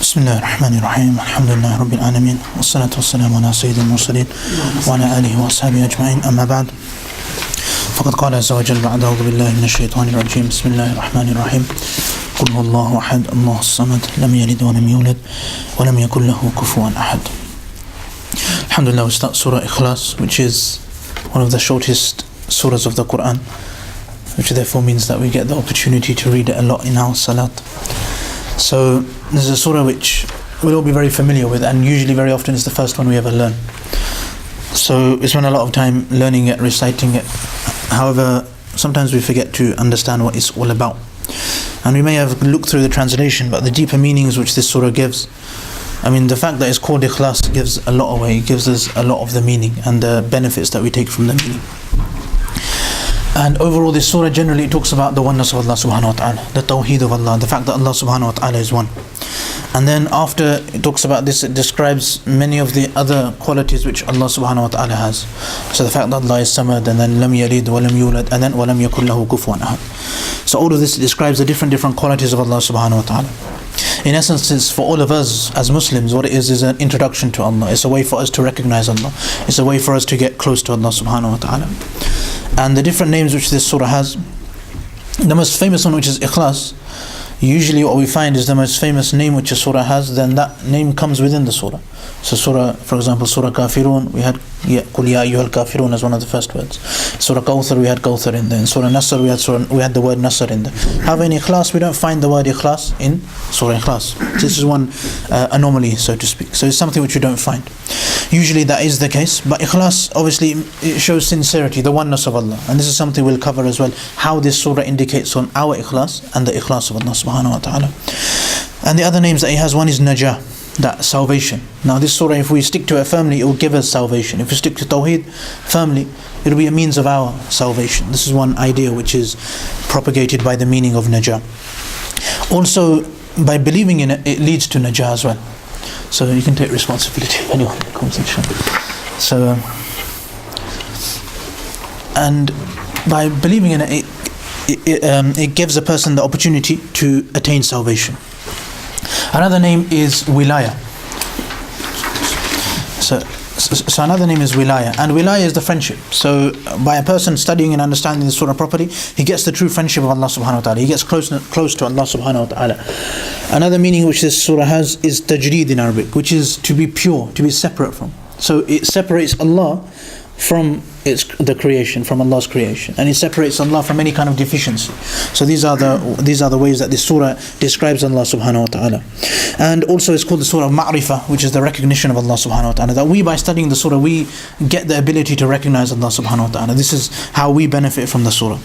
بسم الله الرحمن الرحيم الحمد لله رب العالمين والصلاة والسلام على سيد المرسلين وعلى آله وأصحابه أجمعين أما بعد فقد قال عز وجل بعد أعوذ بالله من الشيطان الرجيم بسم الله الرحمن الرحيم قل هو الله أحد الله الصمد لم يلد ولم يولد ولم يكن له كفوا أحد. Alhamdulillah, we start Surah Ikhlaas, which is one of the shortest surahs of the Quraan, which therefore means that we get the opportunity to read it a lot in our salat. So this is a surah which we'll all be very familiar with, and usually very often is the first one we ever learn. So we spend a lot of time learning it, reciting it. However, sometimes we forget to understand what it's all about. And we may have looked through the translation, but the deeper meanings which this surah gives, I mean, the fact that it's called Ikhlaas gives a lot away. It gives us a lot of the meaning and the benefits that we take from the meaning. And overall, this surah generally talks about the oneness of Allah subhanahu wa ta'ala, the tawheed of Allah, the fact that Allah subhanahu wa ta'ala is one. And then after it talks about this, it describes many of the other qualities which Allah subhanahu wa ta'ala has. So the fact that Allah is samad, and then lam yalid wa lam yulad, and then wa lam yakun lahu kufuwan ahad. So all of this describes the different qualities of Allah subhanahu wa ta'ala. In essence, it's for all of us as Muslims, what it is an introduction to Allah. It's a way for us to recognize Allah. It's a way for us to get close to Allah subhanahu wa ta'ala. And the different names which this surah has, the most famous one, which is Ikhlaas, usually what we find is the most famous name which a surah has, then that name comes within the surah. So surah, for example, Surah Kafirun, we had Qul Ya Ayyuhal Kafirun as one of the first words. Surah Kawthar, we had Kawthar in there. In Surah Nasr, we had the word Nasr in there. However, in Ikhlaas, we don't find the word Ikhlaas in Surah Ikhlaas. This is one anomaly, so to speak. So it's something which you don't find. Usually that is the case, but Ikhlaas, obviously, it shows sincerity, the oneness of Allah. And this is something we'll cover as well, how this surah indicates on our Ikhlaas and the Ikhlaas of Allah subhanahu wa ta'ala. And the other names that he has, one is Najah, that salvation. Now this surah, if we stick to it firmly, it will give us salvation. If we stick to Tawheed firmly, it will be a means of our salvation. This is one idea which is propagated by the meaning of Najah. Also, by believing in it, it leads to Najah as well. So you can take responsibility if anyone comes in. So, and by believing in it, it gives a person the opportunity to attain salvation. Another name is Wilaya. So another name is Wilaya, and Wilaya is the friendship. So by a person studying and understanding the surah properly, he gets the true friendship of Allah subhanahu wa ta'ala. He gets close to Allah subhanahu wa ta'ala. Another meaning which this surah has is tajreed in Arabic, which is to be pure, to be separate from. So it separates Allah from the creation, from Allah's creation, and it separates Allah from any kind of deficiency. So these are the ways that this surah describes Allah subhanahu wa ta'ala. And also it's called the surah of Ma'rifah, which is the recognition of Allah subhanahu wa ta'ala, that we, by studying the surah, we get the ability to recognize Allah subhanahu wa ta'ala. This is how we benefit from the surah.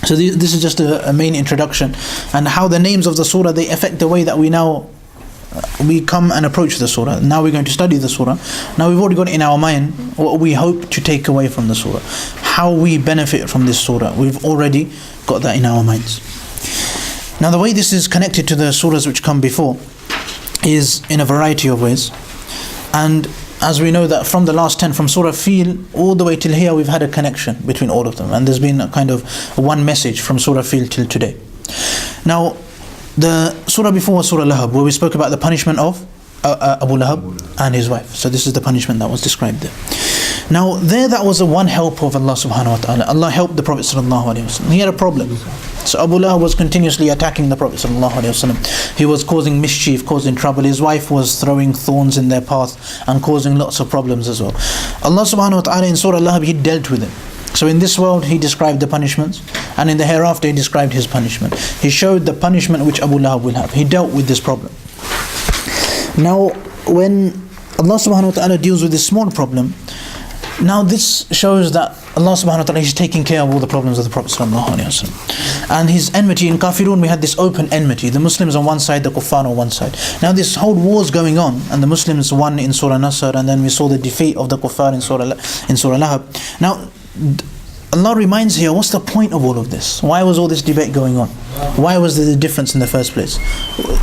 So this is just a main introduction, and how the names of the surah, they affect the way that we come and approach the surah. Now we're going to study the surah. Now we've already got in our mind what we hope to take away from the surah, how we benefit from this surah. We've already got that in our minds. Now the way this is connected to the surahs which come before is in a variety of ways. And as we know that from the last 10, from Surah Fil all the way till here, we've had a connection between all of them, and there's been a kind of one message from Surah Fil till today. Now the surah before was Surah Lahab, where we spoke about the punishment of Abu Lahab and his wife. So this is the punishment that was described there. Now there, that was a one help of Allah subhanahu wa ta'ala. Allah helped the Prophet sallallahu alaihi wasallam. He had a problem. So Abu Lahab was continuously attacking the Prophet sallallahu alaihi wasallam. He was causing mischief, causing trouble. His wife was throwing thorns in their path and causing lots of problems as well. Allah subhanahu wa ta'ala in Surah Lahab, He dealt with him. So in this world He described the punishments, and in the hereafter He described His punishment. He showed the punishment which Abu Lahab will have. He dealt with this problem. Now when Allah subhanahu wa ta'ala deals with this small problem, now this shows that Allah subhanahu wa ta'ala is taking care of all the problems of the Prophet sallallahu alaihi wasallam. And his enmity in Kafirun, we had this open enmity, the Muslims on one side, the Kuffar on one side. Now this whole war is going on, and the Muslims won in Surah Nasr, and then we saw the defeat of the Kuffar in Surah Lahab. Now Allah reminds here, what's the point of all of this? Why was all this debate going on? Why was there the difference in the first place?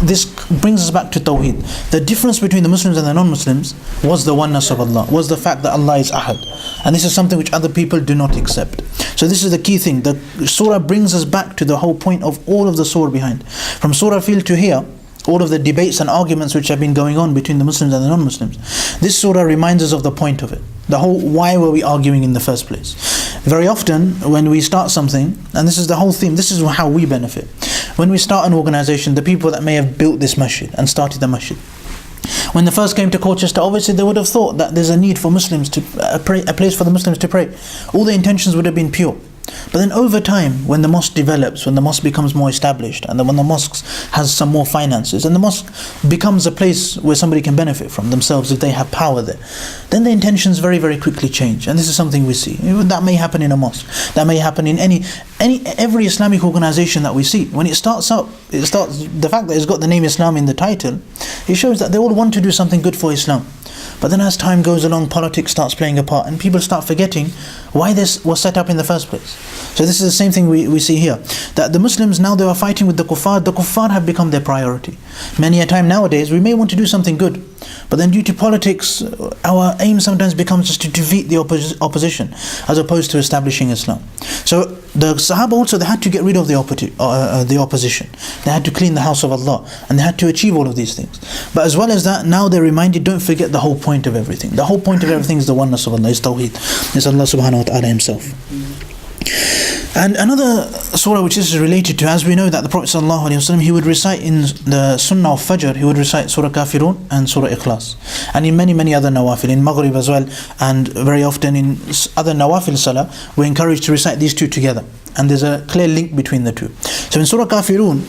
This brings us back to Tawheed. The difference between the Muslims and the non-Muslims was the oneness of Allah, was the fact that Allah is Ahad. And this is something which other people do not accept. So this is the key thing. The surah brings us back to the whole point of all of the surah behind. From Surah Fil to here, all of the debates and arguments which have been going on between the Muslims and the non-Muslims. This surah reminds us of the point of it. The whole, why were we arguing in the first place? Very often when we start something, and this is the whole theme, this is how we benefit. When we start an organization, the people that may have built this masjid and started the masjid, when they first came to Colchester, obviously they would have thought that there's a need for Muslims to pray, a place for the Muslims to pray. All the intentions would have been pure. But then over time, when the mosque develops, when the mosque becomes more established, and then when the mosque has some more finances, and the mosque becomes a place where somebody can benefit from themselves if they have power there, then the intentions very, very quickly change. And this is something we see. That may happen in a mosque. That may happen in every Islamic organization that we see. When it starts up, the fact that it's got the name Islam in the title, it shows that they all want to do something good for Islam. But then as time goes along, politics starts playing a part, and people start forgetting why this was set up in the first place. So this is the same thing we see here. That the Muslims, now they are fighting with the kuffar have become their priority. Many a time nowadays, we may want to do something good, but then due to politics, our aim sometimes becomes just to defeat the opposition, as opposed to establishing Islam. So the Sahaba also, they had to get rid of the opposition. They had to clean the house of Allah, and they had to achieve all of these things. But as well as that, now they're reminded, don't forget the whole point of everything. The whole point of everything is the oneness of Allah, is Tawheed. It's Allah subhanahu wa ta'ala Himself. And another surah which is related to, as we know that the Prophet ﷺ, he would recite in the Sunnah of Fajr, he would recite Surah Kafirun and Surah Ikhlaas. And in many other nawafil, in Maghrib as well, and very often in other nawafil salah, we're encouraged to recite these two together. And there's a clear link between the two. So in Surah Kafirun,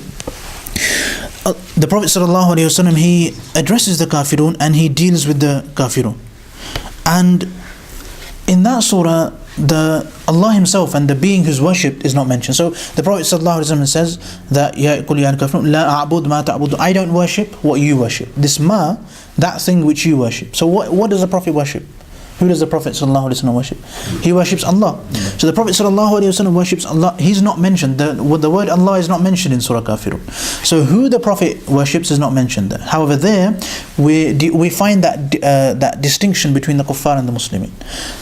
the Prophet ﷺ, he addresses the Kafirun and he deals with the Kafirun. And in that surah, Allah Himself and the being who's worshipped is not mentioned. So the Prophet ﷺ says that Ya qul ya kafirun la a'bud ma ta'budu, I don't worship what you worship. This ma, that thing which you worship. So what does the Prophet worship? Who does the Prophet ﷺ worship? He worships Allah. So the Prophet ﷺ worships Allah. He's not mentioned. The word Allah is not mentioned in Surah Kafirun. So who the Prophet worships is not mentioned there. However, there we find that distinction between the kuffar and the Muslimin.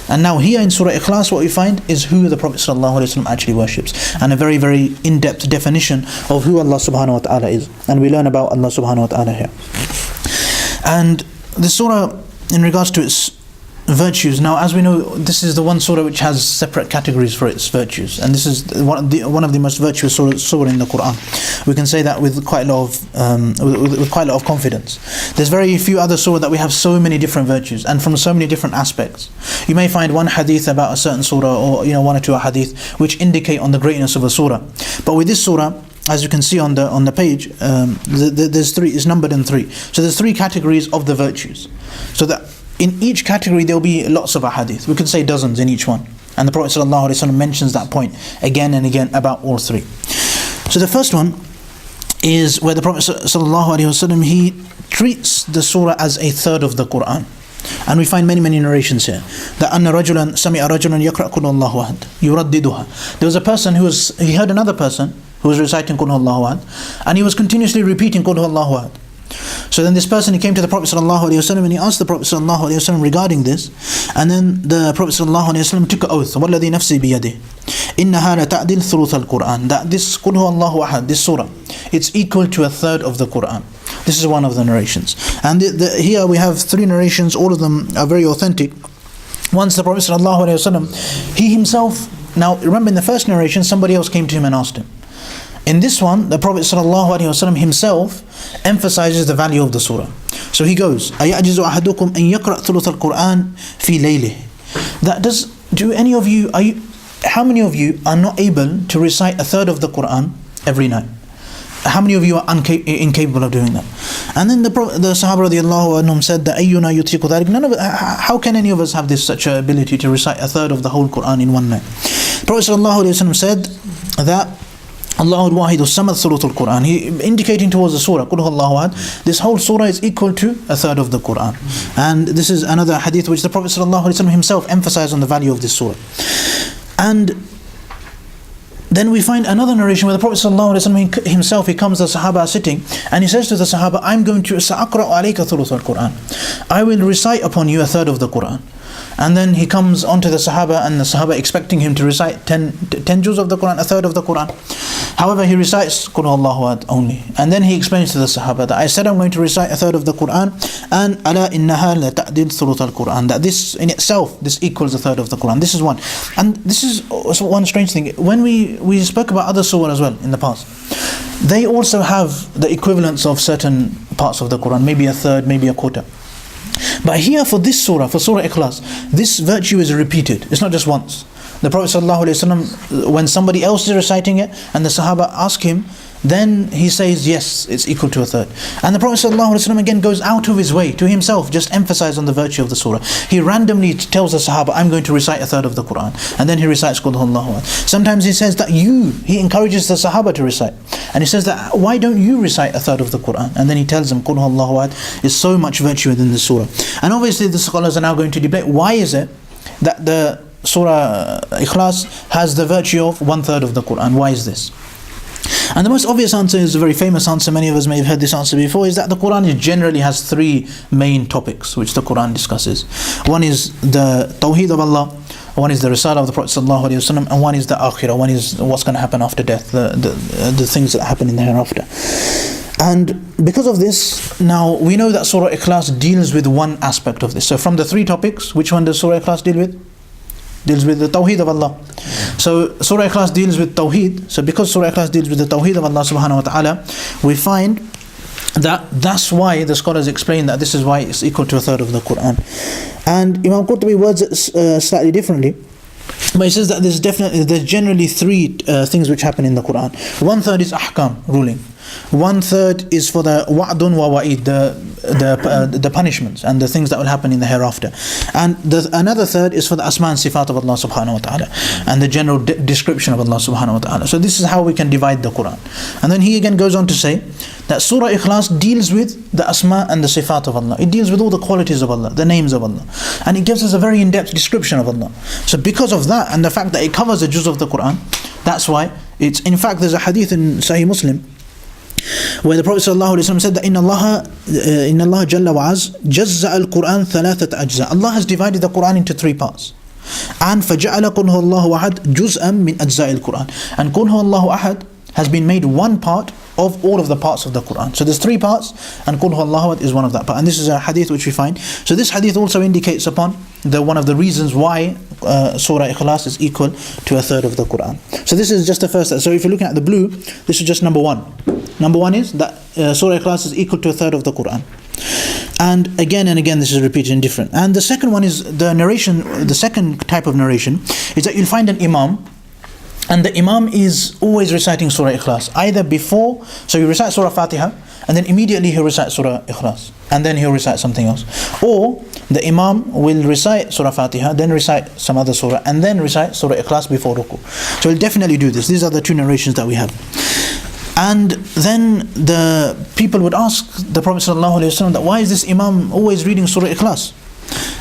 And now here in Surah Ikhlaas, what we find is who the Prophet ﷺ actually worships, and a very, very in-depth definition of who Allah subhanahu wa ta'ala is. And we learn about Allah subhanahu wa ta'ala here. And the surah, in regards to its virtues, now as we know, this is the one surah which has separate categories for its virtues, and this is one of the most virtuous surah in the Qur'an. We can say that with quite a lot of confidence. There's very few other surah that we have so many different virtues and from so many different aspects. You may find one hadith about a certain surah, or one or two hadith which indicate on the greatness of a surah. But with this surah, as you can see on the page, there's three. It's numbered in three. So there's three categories of the virtues. So that in each category there will be lots of ahadith. We could say dozens in each one. And the Prophet ﷺ mentions that point again and again about all three. So the first one is where the Prophet ﷺ, he treats the surah as a third of the Qur'an. And we find many narrations here. That أَنَّ رَجُلًا سَمِعَ رَجُلًا يَقْرَأْ قُلْ اللَّهُ أَحَدٌ يُرَدِّدُهَا. There was a person he heard another person who was reciting قُلْ اللَّهُ أَحَدٌ, and he was continuously repeating قُلْ اللَّهُ أَحَدٌ. So then this person, he came to the Prophet ﷺ and he asked the Prophet ﷺ regarding this, and then the Prophet ﷺ took an oath, وَالَّذِي نَفْسِي بِيَدِهِ إِنَّهَا لَتَعْدِلْ ثُلُثَ الْقُرْآنِ, that this قُلْ هُوَ اللَّهُ أَحَدٌ, this surah, it's equal to a third of the Qur'an. This is one of the narrations. And here we have three narrations, all of them are very authentic. Once the Prophet ﷺ, he himself, now remember in the first narration somebody else came to him and asked him. In this one, the Prophet ﷺ himself emphasizes the value of the surah. So he goes, أَيَعْجِزُ أَحَدُكُمْ أَن يَقْرَأْ ثُلُثَ الْقُرْآنِ فِي لَيْلِهِ. How many of you are not able to recite a third of the Qur'an every night? How many of you are incapable of doing that? And then the Sahaba radiallahu anhum said that أَيُّنَا يُطِيقُ ذَلِكَ. How can any of us have this such an ability to recite a third of the whole Qur'an in one night? Prophet ﷺ said that Allahu al-Wahid al-Samad thuluth al-Quran. He indicating towards the surah, Qul huwallahu ahad. This whole surah is equal to a third of the Quran. And this is another hadith which the Prophet ﷺ himself emphasized on the value of this surah. And then we find another narration where the Prophet ﷺ himself, he comes, the Sahaba are sitting, and he says to the Sahaba, I'm going to sa'aqra'u alayka thuluth al-Quran. I will recite upon you a third of the Quran. And then he comes onto the Sahaba, and the Sahaba expecting him to recite 10 juz of the Qur'an, a third of the Qur'an. However, he recites Qul Huwallahu Ahad only. And then he explains to the Sahaba that I said I'm going to recite a third of the Qur'an, and ala innaha la ta'dil thuluth al-Qur'an, that this in itself, this equals a third of the Qur'an. This is one. And this is also one strange thing. When we spoke about other surah as well in the past, they also have the equivalence of certain parts of the Qur'an, maybe a third, maybe a quarter. But here for this surah, for Surah Ikhlaas, this virtue is repeated. It's not just once. The Prophet ﷺ, when somebody else is reciting it and the Sahaba ask him, then he says, yes, it's equal to a third. And the Prophet ﷺ again goes out of his way to himself, just emphasize on the virtue of the surah. He randomly tells the Sahaba, I'm going to recite a third of the Qur'an. And then he recites Qul Huwallahu Ahad. Sometimes he says that he encourages the Sahaba to recite. And he says that, why don't you recite a third of the Qur'an? And then he tells them, Qul Huwallahu Ahad is so much virtue within the surah. And obviously the scholars are now going to debate, why is it that the Surah Ikhlaas has the virtue of 1/3 of the Qur'an? Why is this? And the most obvious answer is a very famous answer, many of us may have heard this answer before, is that the Qur'an generally has 3 main topics which the Qur'an discusses. One is the Tawheed of Allah, one is the Risalah of the Prophet ﷺ, and one is the Akhirah, one is what's going to happen after death, the things that happen in the hereafter. And because of this, now we know that Surah Ikhlaas deals with one aspect of this. So from the 3 topics, which one does Surah Ikhlaas deal with? Deals with the Tawheed of Allah. So Surah Ikhlaas deals with Tawheed. So because Surah Ikhlaas deals with the Tawheed of Allah subhanahu wa ta'ala, we find that's why the scholars explain that this is why it's equal to a third of the Qur'an. And Imam Qurtubi words it slightly differently. But he says that there's generally 3 things which happen in the Qur'an. 1/3 is ahkam, ruling. 1/3 is for the wa'dun wa wa'id, the punishments and the things that will happen in the hereafter. And another 1/3 is for the asma and sifat of Allah subhanahu wa ta'ala, and the general description of Allah subhanahu wa ta'ala. So this is how we can divide the Qur'an. And then he again goes on to say that Surah Ikhlaas deals with the asma and the sifat of Allah. It deals with all the qualities of Allah, the names of Allah. And it gives us a very in-depth description of Allah. So because of that, and the fact that it covers a juz of the Qur'an, that's why it's, in fact, there's a hadith in Sahih Muslim where the Prophet ﷺ said that Inna Allah Jalla wa Az jazza al-Quran thalathat ajza. Allah has divided the Quran into 3 parts. And فَجَعَلَ قُلْ هُوَ اللَّهُ أَحَدْ جُزْءًا مِنْ أَجْزَاءِ الْقُرْآنِ. And قُلْ هُوَ اللَّهُ أَحَدْ has been made one part of all of the parts of the Qur'an. So there's 3 parts, and Qul Huwallahu Ahad is one of that part. And this is a hadith which we find. So this hadith also indicates upon one of the reasons why Surah Ikhlaas is equal to a third of the Qur'an. So this is just the first. So if you're looking at the blue, this is just number 1. Number 1 is that Surah Ikhlaas is equal to a third of the Qur'an. And again this is repeated in different. And the second one is the narration. The second type of narration is that you'll find an imam, and the imam is always reciting Surah Ikhlaas, either before, so you recite Surah Fatiha, and then immediately he'll recite Surah Ikhlaas, and then he'll recite something else. Or the imam will recite Surah Fatiha, then recite some other surah, and then recite Surah Ikhlaas before ruku. So he'll definitely do this. These are the 2 narrations that we have. And then the people would ask the Prophet ﷺ that why is this imam always reading Surah Ikhlaas?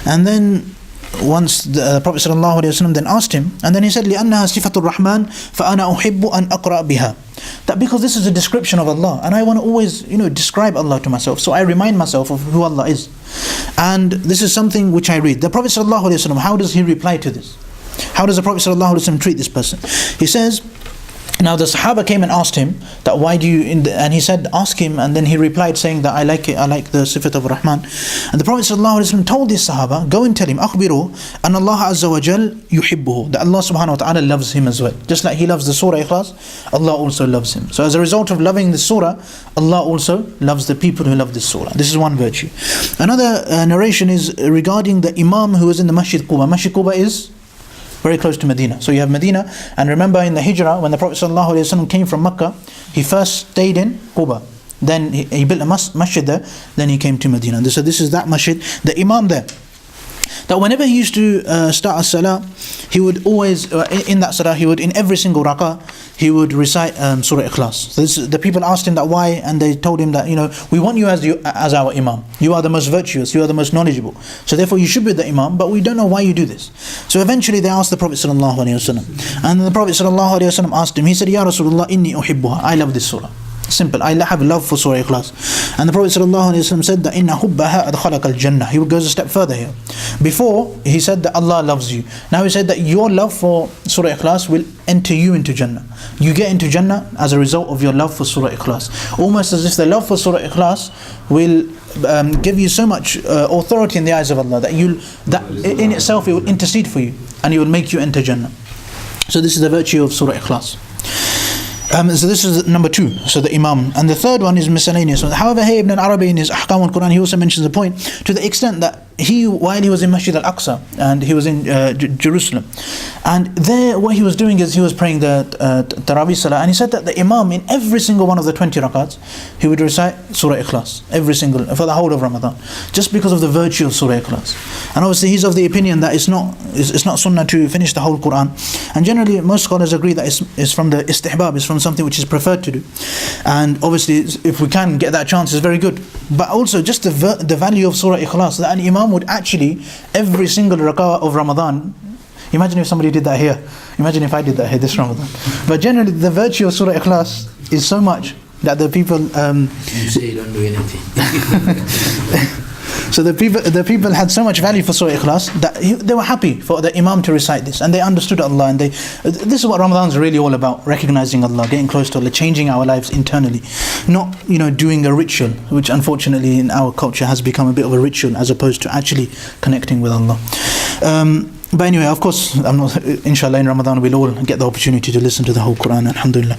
And then once the Prophet ﷺ then asked him, and then he said, لِأَنَّهَا صِفَةُ الرَّحْمَنِ فَأَنَا أُحِبُّ أَنْ أَقْرَأ بِهَا. That because this is a description of Allah, and I want to always, describe Allah to myself, so I remind myself of who Allah is. And this is something which I read. The Prophet ﷺ, how does he reply to this? How does the Prophet ﷺ treat this person? He says, now the Sahaba came and asked him that why do you, and he said ask him, and then he replied saying that I like it, I like the Sifat of Rahman. And the Prophet ﷺ told this Sahaba, go and tell him, أخبره أن الله عز وجل يحبه, that Allah subhanahu wa ta'ala loves him as well. Just like he loves the Surah Ikhlaas, Allah also loves him. So as a result of loving the Surah, Allah also loves the people who love this Surah. This is one virtue. Another narration is regarding the Imam who was in the Masjid Quba. Masjid Quba is very close to Medina. So you have Medina, and remember in the Hijrah, when the Prophet ﷺ came from Makkah, he first stayed in Quba. Then he built a masjid there, then he came to Medina. So this is that masjid, the Imam there. That whenever he used to start a salah, he would always, in that salah, he would, in every single rak'ah, he would recite Surah Ikhlaas. So the people asked him that why, and they told him that, we want you as our Imam. You are the most virtuous, you are the most knowledgeable. So therefore you should be the Imam, but we don't know why you do this. So eventually they asked the Prophet ﷺ. And the Prophet ﷺ asked him, he said, Ya Rasulullah, inni uhibbuha, I love this surah. Simple. I have love for Surah Ikhlaas. And the Prophet ﷺ said that inna hubbaha adkhalaka al-jannah. He goes a step further here. Before he said that Allah loves you. Now he said that your love for Surah Ikhlaas will enter you into Jannah. You get into Jannah as a result of your love for Surah Ikhlaas. Almost as if the love for Surah Ikhlaas will give you so much authority in the eyes of Allah that in itself it will intercede for you and it will make you enter Jannah. So this is the virtue of Surah Ikhlaas. So this is number 2, so the Imam. And the third one is miscellaneous. However, here Ibn al-Arabi in his Ahkam al-Qur'an, he also mentions the point to the extent that while he was in Masjid al-Aqsa and he was in Jerusalem, and there what he was doing is he was praying the Taraweeh Salah, and he said that the Imam in every single one of the 20 rakats he would recite Surah Ikhlaas for the whole of Ramadan, just because of the virtue of Surah Ikhlaas. And obviously he's of the opinion that it's not sunnah to finish the whole Qur'an, and generally most scholars agree that it's from the istihbab, it's from something which is preferred to do, and obviously if we can get that chance, it's very good. But also just the value of Surah Ikhlaas, that an Imam would actually every single rak'ah of Ramadan. Imagine if somebody did that here. Imagine if I did that here this Ramadan. But generally the virtue of Surah Ikhlaas is so much that the people you say you don't do anything. So the people had so much value for Surah Ikhlaas that they were happy for the Imam to recite this, and they understood Allah, and this is what Ramadan is really all about: recognizing Allah, getting close to Allah, changing our lives internally, not doing a ritual, which unfortunately in our culture has become a bit of a ritual as opposed to actually connecting with Allah. But anyway, of course, inshallah in Ramadan we'll all get the opportunity to listen to the whole Qur'an, alhamdulillah.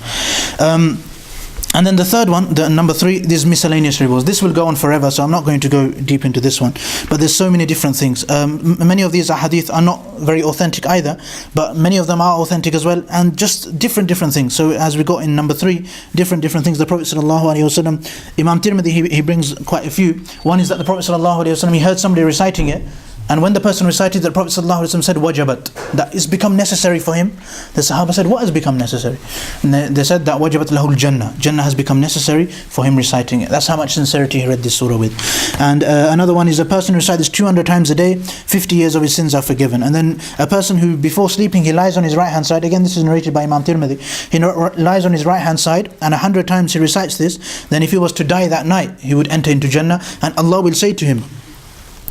And then the third one, the number 3, these miscellaneous rewards. This will go on forever, so I'm not going to go deep into this one. But there's so many different things. Many of these hadith are not very authentic either, but many of them are authentic as well, and just different things. So as we got in number 3, different things. The Prophet ﷺ, Imam Tirmidhi, he brings quite a few. One is that the Prophet ﷺ, he heard somebody reciting it, and when the person recited, the Prophet ﷺ said, wajabat, that it's become necessary for him. The Sahaba said, what has become necessary? And they said that wajabat lahul Jannah. Jannah has become necessary for him reciting it. That's how much sincerity he read this surah with. And another one is a person who recites 200 times a day, 50 years of his sins are forgiven. And then a person who before sleeping, he lies on his right hand side. Again, this is narrated by Imam Tirmidhi. He lies on his right hand side, and 100 times he recites this. Then if he was to die that night, he would enter into Jannah, and Allah will say to him,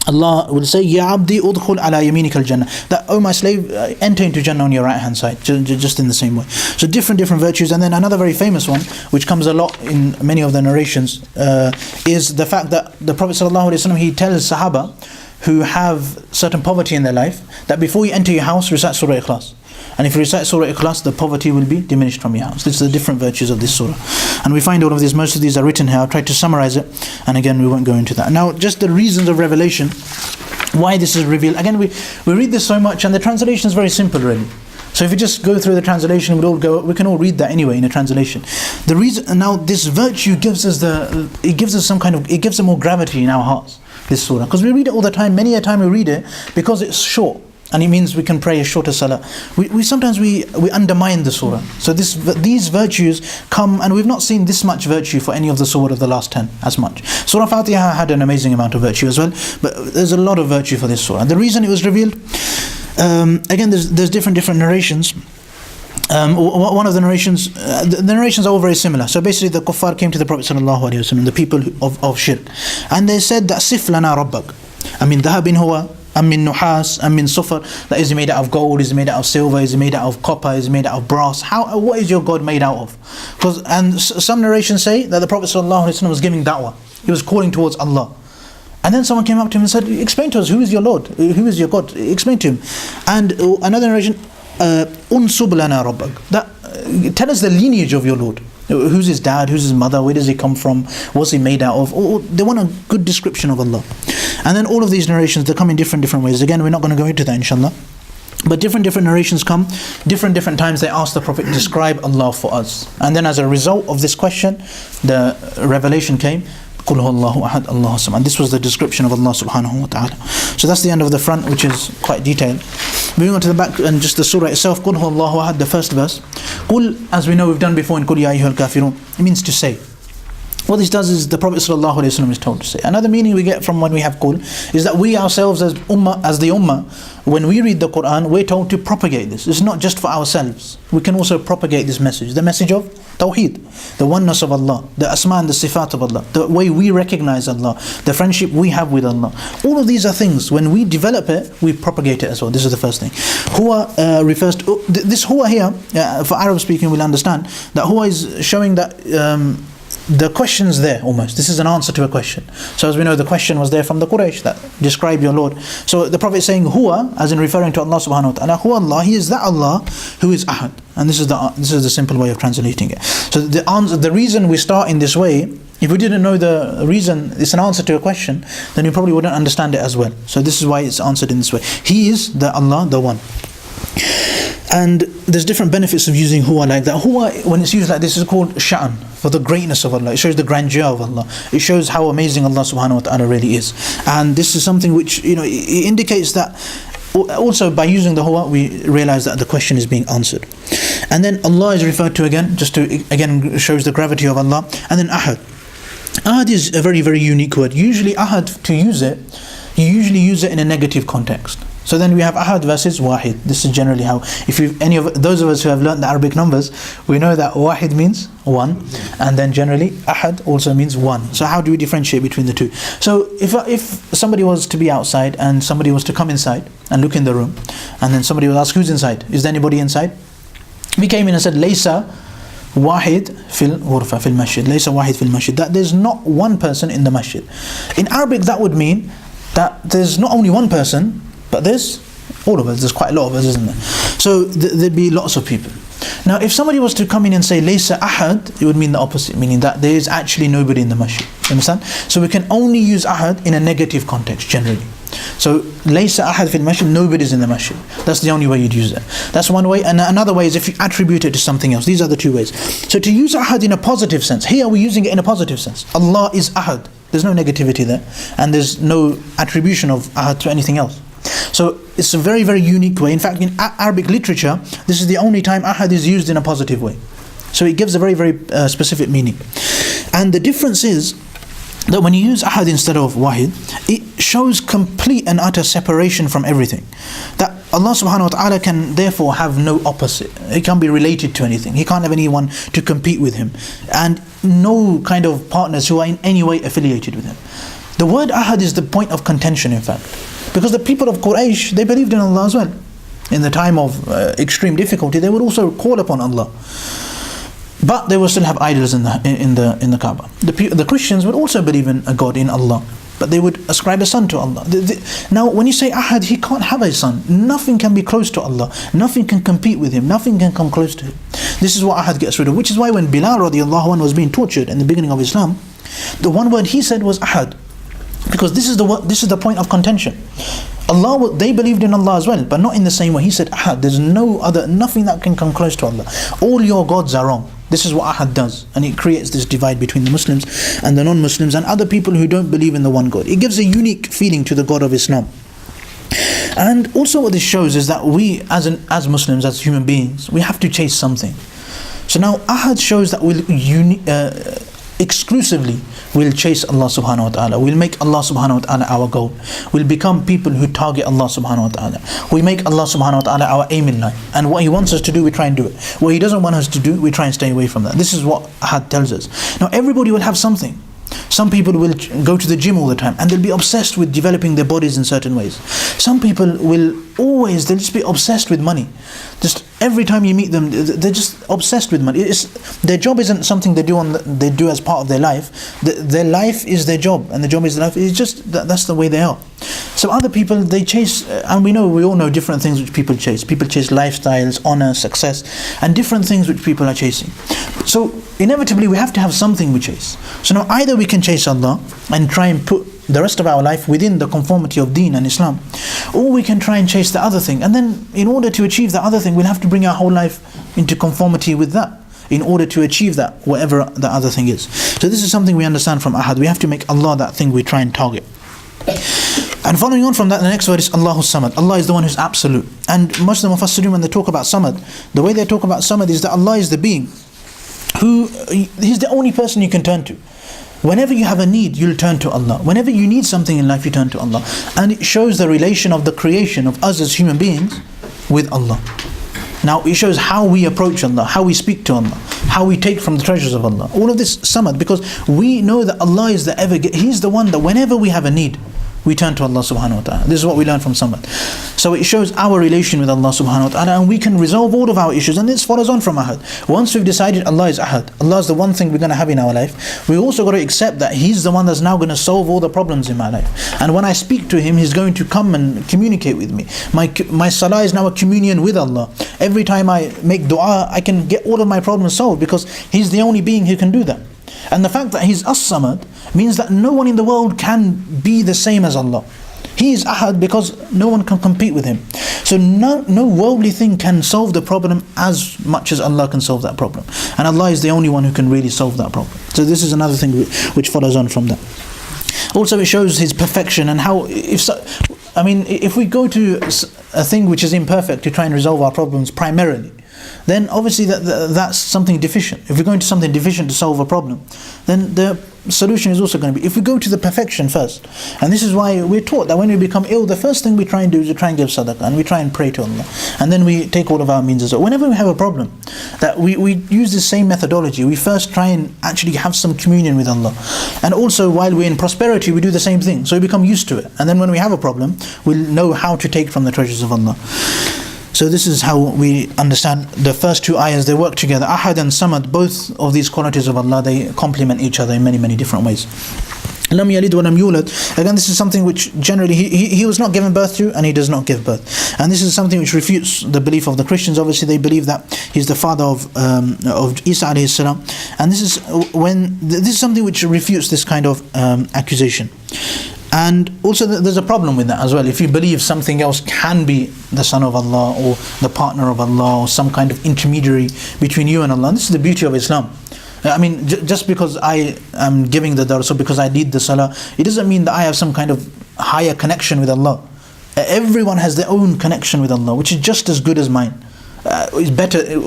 Allah will say, Ya abdi udkhul ala yaminika al-jannah, that, oh my slave, enter into Jannah on your right hand side, just in the same way. So different virtues. And then another very famous one, which comes a lot in many of the narrations, is the fact that the Prophet ﷺ, he tells Sahaba who have certain poverty in their life, that before you enter your house, recite Surah Ikhlaas. And if you recite Surah Ikhlaas, the poverty will be diminished from your house. This is the different virtues of this surah. And we find all of these, most of these are written here. I've tried to summarize it, and again we won't go into that. Now just the reasons of revelation, why this is revealed. Again, we read this so much, and the translation is very simple really. So if you just go through the translation, we can all read that anyway in a translation. The reason, now this virtue gives us it gives us more gravity in our hearts, this surah. Because we read it all the time, many a time we read it because it's short. And it means we can pray a shorter salah. We sometimes undermine the surah. So these virtues come, and we've not seen this much virtue for any of the surah of the last 10 as much. Surah Fatiha had an amazing amount of virtue as well, but there's a lot of virtue for this surah. And the reason it was revealed, again, there's different narrations. One of the narrations, the narrations are all very similar. So basically the kuffar came to the Prophet ﷺ, the people of shirk, and they said that sif lana rabbak, amin dhahabin huwa, amin nuhas, amin sufar, that is made out of gold, is made out of silver, is made out of copper, is made out of brass. What is your God made out of? And some narrations say that the Prophet ﷺ was giving da'wah, he was calling towards Allah. And then someone came up to him and said, explain to us, who is your Lord? Who is your God? Explain to him. And another narration, unsub lana rabbak, that tell us the lineage of your Lord. Who's his dad? Who's his mother? Where does he come from? What's he made out of? They want a good description of Allah. And then all of these narrations, they come in different ways. Again, we're not going to go into that, inshallah. But different narrations come, different times they ask the Prophet, describe Allah for us. And then as a result of this question, the revelation came, Qul huwallahu ahad, Allahu samad. And this was the description of Allah subhanahu wa ta'ala. So that's the end of the front, which is quite detailed. Moving on to the back and just the surah itself, Qul huwallahu ahad, the first verse. Qul, as we know we've done before in Qul ya ayyuhal kafirun, it means to say. What this does is the Prophet ﷺ is told to say. Another meaning we get from when we have qul is that we ourselves as the ummah, when we read the Qur'an, we're told to propagate this. It's not just for ourselves. We can also propagate this message. The message of Tawheed, the oneness of Allah, the asma and the sifat of Allah, the way we recognize Allah, the friendship we have with Allah. All of these are things, when we develop it, we propagate it as well. This is the first thing. Huwa refers to, this huwa here, for Arab speaking we'll understand, that huwa is showing that the question's there almost. This is an answer to a question. So as we know, the question was there from the Quraysh, that describe your Lord. So the Prophet is saying huwa, as in referring to Allah subhanahu wa ta'ala, huwa Allah, He is that Allah who is ahad. And this is the simple way of translating it. So the reason we start in this way, if we didn't know the reason, it's an answer to a question, then you probably wouldn't understand it as well. So this is why it's answered in this way. He is the Allah, the one. And there's different benefits of using huwa like that. Huwa, when it's used like this, is called sha'an, for the greatness of Allah. It shows the grandeur of Allah. It shows how amazing Allah subhanahu wa ta'ala really is. And this is something which, it indicates that also by using the huwa, we realize that the question is being answered. And then Allah is referred to again, just to, again, shows the gravity of Allah. And then ahad. Ahad is a very, very unique word. Usually ahad, to use it, you usually use it in a negative context. So then we have ahad versus wahid. This is generally how, if any of those of us who have learned the Arabic numbers, we know that wahid means one, and then generally ahad also means one. So how do we differentiate between the two? So if somebody was to be outside and somebody was to come inside and look in the room, and then somebody would ask, who's inside? Is there anybody inside? We came in and said, laysa wahid fil ghurfa fil masjid. Laysa wahid fil masjid. That there's not one person in the masjid. In Arabic that would mean that there's not only one person, but there's all of us. There's quite a lot of us, isn't there? So there'd be lots of people. Now if somebody was to come in and say laysa ahad, it would mean the opposite, meaning that there is actually nobody in the masjid. You understand? So we can only use ahad in a negative context generally. So laysa ahad fil masjid, nobody's in the masjid. That's the only way you'd use it. That's one way. And another way is if you attribute it to something else. These are the two ways. So to use ahad in a positive sense, here we're using it in a positive sense. Allah is ahad. There's no negativity there, and there's no attribution of ahad to anything else. So it's a very, very unique way. In fact, in Arabic literature, this is the only time ahad is used in a positive way. So it gives a very, very specific meaning. And the difference is that when you use ahad instead of wahid, it shows complete and utter separation from everything. That Allah subhanahu wa ta'ala can therefore have no opposite. He can't be related to anything. He can't have anyone to compete with him. And no kind of partners who are in any way affiliated with him. The word ahad is the point of contention, in fact. Because the people of Quraysh, they believed in Allah as well. In the time of extreme difficulty, they would also call upon Allah. But they would still have idols in the Kaaba. The Christians would also believe in a God, in Allah. But they would ascribe a son to Allah. Now when you say ahad, He can't have a son. Nothing can be close to Allah. Nothing can compete with Him. Nothing can come close to Him. This is what ahad gets rid of. Which is why when Bilal radiallahu anhu was being tortured in the beginning of Islam, the one word he said was ahad. Because this is the point of contention. Allah, they believed in Allah as well, but not in the same way. He said ahad. There's nothing that can come close to Allah. All your gods are wrong. This is what ahad does, and it creates this divide between the Muslims and the non-Muslims and other people who don't believe in the one God. It gives a unique feeling to the God of Islam. And also what this shows is that we as Muslims, as human beings, we have to chase something. So now ahad shows that we'll exclusively we'll chase Allah subhanahu wa ta'ala. We'll make Allah subhanahu wa ta'ala our goal. We'll become people who target Allah subhanahu wa ta'ala. We make Allah subhanahu wa ta'ala our aim in life. And what He wants us to do, we try and do it. What He doesn't want us to do, we try and stay away from that. This is what ahad tells us. Now everybody will have something. Some people will go to the gym all the time and they'll be obsessed with developing their bodies in certain ways. Some people they'll just be obsessed with money. Just every time you meet them, they're just obsessed with money. Their job isn't something they do as part of their life. Their life is their job, and the job is their life. It's just that's the way they are. So other people, they chase, and we all know different things which people chase. People chase lifestyles, honor, success, and different things which people are chasing. So inevitably we have to have something we chase. So now either we can chase Allah and try and put the rest of our life within the conformity of Deen and Islam, or we can try and chase the other thing. And then in order to achieve the other thing, we'll have to bring our whole life into conformity with that, in order to achieve that, whatever the other thing is. So this is something we understand from ahad. We have to make Allah that thing we try and target. And following on from that, the next word is Allahu Samad. Allah is the one who's absolute. And most of the Mufassirun, when they talk about Samad, the way they talk about Samad is that Allah is the being who, He's the only person you can turn to. Whenever you have a need, you'll turn to Allah. Whenever you need something in life, you turn to Allah. And it shows the relation of the creation of us as human beings with Allah. Now it shows how we approach Allah, how we speak to Allah, how we take from the treasures of Allah. All of this samad, because we know that Allah is the ever, He's the one that whenever we have a need, we turn to Allah subhanahu wa ta'ala. This is what we learn from samad. So it shows our relation with Allah subhanahu wa ta'ala, and we can resolve all of our issues. And this follows on from ahad. Once we've decided Allah is ahad, Allah is the one thing we're going to have in our life, we also got to accept that He's the one that's now going to solve all the problems in my life. And when I speak to Him, He's going to come and communicate with me. My salah is now a communion with Allah. Every time I make dua, I can get all of my problems solved, because He's the only being who can do that. And the fact that He's as-samad means that no one in the world can be the same as Allah. He is ahad because no one can compete with Him. So no worldly thing can solve the problem as much as Allah can solve that problem. And Allah is the only one who can really solve that problem. So this is another thing which follows on from that. Also it shows His perfection, and how, if we go to a thing which is imperfect to try and resolve our problems primarily, then obviously that's something deficient. If we're going to something deficient to solve a problem, then the solution is also going to be, if we go to the perfection first. And this is why we're taught that when we become ill, the first thing we try and do is to try and give sadaqah, and we try and pray to Allah, and then we take all of our means as well. Whenever we have a problem, that we use the same methodology. We first try and actually have some communion with Allah, and also while we're in prosperity, we do the same thing, so we become used to it. And then when we have a problem, we'll know how to take from the treasures of Allah. So this is how we understand the first two ayahs. They work together. Ahad and Samad, both of these qualities of Allah, they complement each other in many, many different ways. Lam yalid wa lam yulad. Again, this is something which generally he was not given birth to, and He does not give birth. And this is something which refutes the belief of the Christians. Obviously, they believe that He's the father of Isa alayhi salam. And this is something which refutes this kind of accusation. And also there's a problem with that as well. If you believe something else can be the son of Allah, or the partner of Allah, or some kind of intermediary between you and Allah, this is the beauty of Islam. Just because I am giving the dars, or because I lead the salah, it doesn't mean that I have some kind of higher connection with Allah. Everyone has their own connection with Allah, which is just as good as mine. Is better,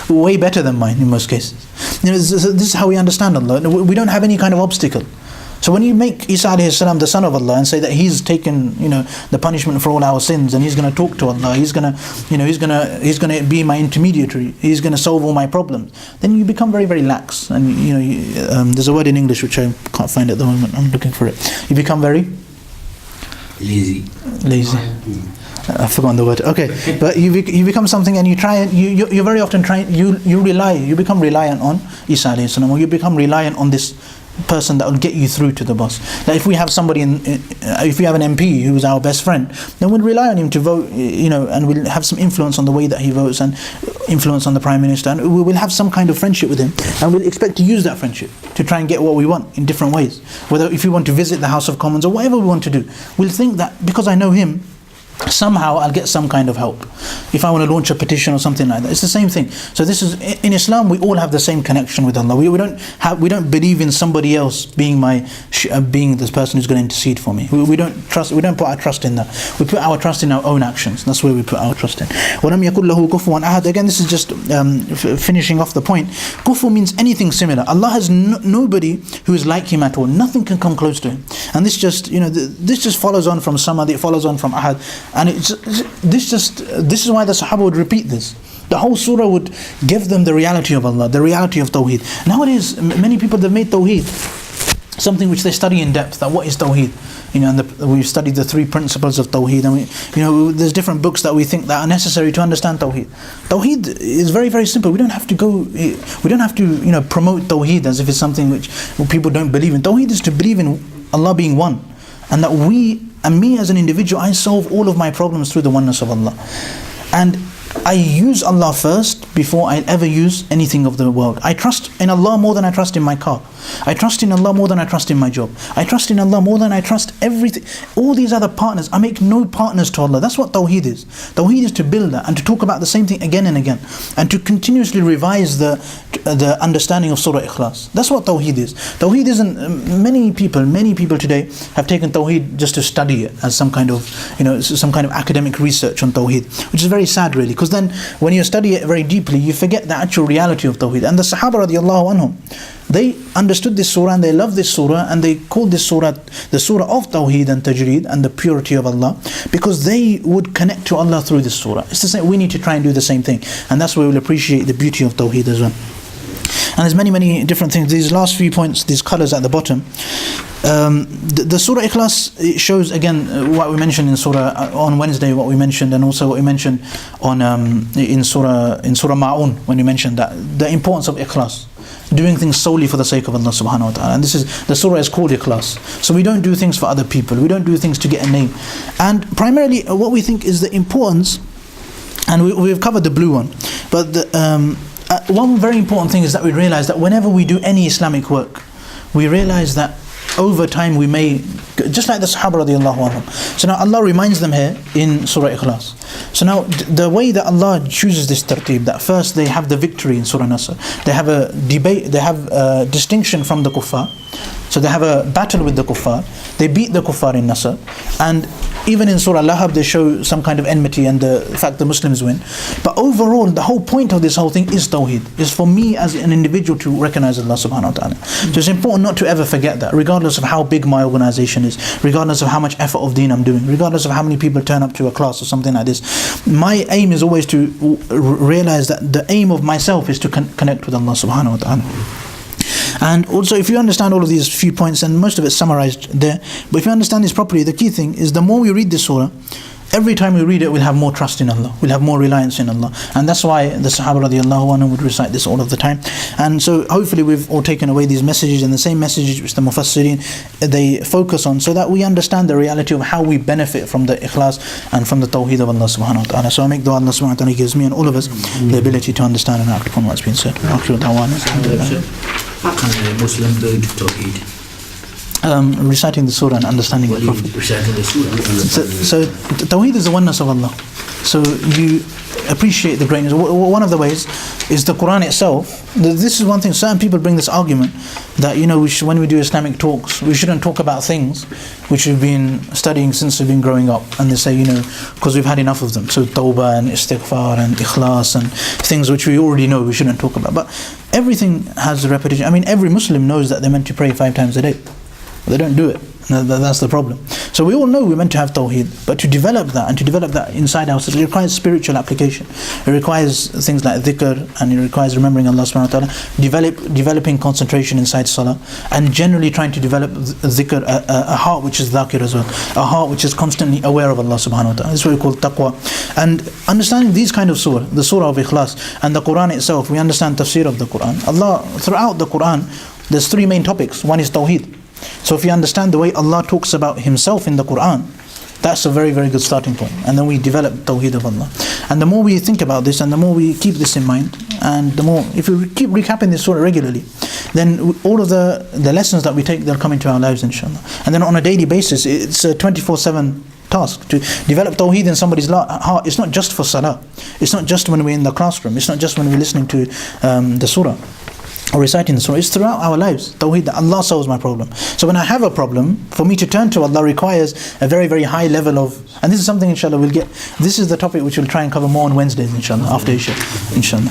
way better than mine in most cases. This is how we understand Allah. We don't have any kind of obstacle. So when you make Isa alayhi salam the son of Allah and say that He's taken, the punishment for all our sins, and He's going to talk to Allah, He's going to be my intermediary, He's going to solve all my problems, then you become very, very lax. And there's a word in English which I can't find at the moment. I'm looking for it. You become very lazy. I've forgotten the word. Okay, but you become something, and you try, and you're very often trying. You become reliant on Isa alayhi salam, or you become reliant on this person that will get you through to the boss. Like if we have somebody if we have an MP who's our best friend, then we'll rely on him to vote, and we'll have some influence on the way that he votes, and influence on the Prime Minister, and we will have some kind of friendship with him, and we'll expect to use that friendship to try and get what we want in different ways. Whether if we want to visit the House of Commons or whatever we want to do, we'll think that because I know him, somehow I'll get some kind of help. If I want to launch a petition or something like that, it's the same thing. So this is, in Islam, we all have the same connection with Allah. We don't believe in somebody else being this person who's going to intercede for me. We don't put our trust in that. We put our trust in our own actions. That's where we put our trust in. وَلَمْ يَكُنْ لَهُ كُفُوًا أَحَدٌ. Again, this is just finishing off the point. Kufu means anything similar. Allah has nobody who is like Him at all. Nothing can come close to Him. And this just follows on from Samad. It follows on from Ahad. And this is why the Sahaba would repeat this. The whole surah would give them the reality of Allah, the reality of Tawheed. Nowadays, many people, they've made Tawheed something which they study in depth. That what is Tawheed? And we've studied the 3 principles of Tawheed, and there's different books that we think that are necessary to understand Tawheed. Tawheed is very, very simple. We don't have to promote Tawheed as if it's something which people don't believe in. Tawheed is to believe in Allah being one, and that me as an individual, I solve all of my problems through the oneness of Allah. And I use Allah first before I ever use anything of the world. I trust in Allah more than I trust in my car. I trust in Allah more than I trust in my job. I trust in Allah more than I trust everything. All these other partners, I make no partners to Allah. That's what Tawheed is. Tawheed is to build that and to talk about the same thing again and again, and to continuously revise the understanding of Surah Ikhlaas. That's what Tawheed is. Tawheed isn't, many people today have taken Tawheed just to study it as some kind of academic research on Tawheed, which is very sad really, because then when you study it very deeply, you forget the actual reality of Tawheed. And the Sahaba radiallahu anhum, They understood this surah and they loved this surah, and they called this surah the surah of Tawheed and Tajreed and the purity of Allah, because they would connect to Allah through this surah. It's the same. We need to try and do the same thing, and that's where we'll appreciate the beauty of Tawheed as well. And there's many different things. These last few points, these colors at the bottom, the Surah Ikhlaas, it shows again what we mentioned in Surah on Wednesday, what we mentioned, and also what we mentioned on in Surah Ma'un, when we mentioned that the importance of Ikhlaas, doing things solely for the sake of Allah subhanahu wa ta'ala. And this is, the surah is called Ikhlaas. So we don't do things for other people, we don't do things to get a name. And primarily what we think is the importance, and we've covered the blue one, but one very important thing is that we realize that whenever we do any Islamic work, we realize that over time we may, just like the Sahaba radiallahu anhum. So now Allah reminds them here in Surah Ikhlaas. So now the way that Allah chooses this tartib, that first they have the victory in Surah Nasr, they have a debate, they have a distinction from the kuffar, so they have a battle with the kuffar, they beat the kuffar in Nasr, and even in Surah Lahab they show some kind of enmity and the fact the Muslims win. But overall the whole point of this whole thing is Tawheed, is for me as an individual to recognize Allah subhanahu wa ta'ala. So it's important not to ever forget that, regardless of how big my organization is, regardless of how much effort of deen I'm doing, regardless of how many people turn up to a class or something like this. My aim is always to realize that the aim of myself is to connect with Allah subhanahu wa ta'ala. And also, if you understand all of these few points, and most of it's summarized there, but if you understand this properly, the key thing is the more we read this surah, every time we read it, we'll have more trust in Allah, we'll have more reliance in Allah. And that's why the Sahaba radiallahu anhu would recite this all of the time. And so hopefully we've all taken away these messages, and the same messages which the Mufassirin, they focus on, so that we understand the reality of how we benefit from the Ikhlaas and from the Tawheed of Allah subhanahu wa ta'ala. So I make dua Allah subhanahu wa ta'ala gives me and all of us the ability to understand and act upon what's been said. How can a Muslim build Tawheed? Reciting the surah and understanding it properly. Reciting the surah. So Tawheed is the oneness of Allah. So you appreciate the greatness. One of the ways is the Quraan itself. This is one thing, certain people bring this argument that, you know, when we do Islamic talks, we shouldn't talk about things which we've been studying since we've been growing up. And they say, you know, because we've had enough of them. So Tawbah and Istighfar and Ikhlaas and things which we already know we shouldn't talk about. But everything has a repetition. I mean, every Muslim knows that they're meant to pray 5 times a day. They don't do it. That's the problem. So we all know we're meant to have Tawheed, but to develop that, and to develop that inside ourselves, it requires spiritual application. It requires things like dhikr, and it requires remembering Allah subhanahu wa ta'ala, developing concentration inside salah, and generally trying to develop dhikr, a heart which is dhakir as well, a heart which is constantly aware of Allah subhanahu wa ta'ala. This is what we call taqwa. And understanding these kind of surah, the surah of Ikhlaas and the Qur'an itself, we understand tafseer of the Qur'an. Allah, throughout the Qur'an, there's 3 main topics. One is Tawheed. So if you understand the way Allah talks about Himself in the Qur'an, that's a very, very good starting point. And then we develop Tawheed of Allah. And the more we think about this, and the more we keep this in mind, and the more, if we keep recapping this surah regularly, then all of the lessons that we take, they'll come into our lives, inshallah. And then on a daily basis, it's a 24/7 task to develop Tawheed in somebody's heart. It's not just for salah. It's not just when we're in the classroom. It's not just when we're listening to the surah or reciting the surah. It's throughout our lives. Tawheed, that Allah solves my problem. So when I have a problem, for me to turn to Allah requires a very, very high level of, and this is something inshallah we'll get, this is the topic which we'll try and cover more on Wednesdays inshallah, after Isha, inshallah.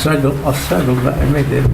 I struggled, but I made it.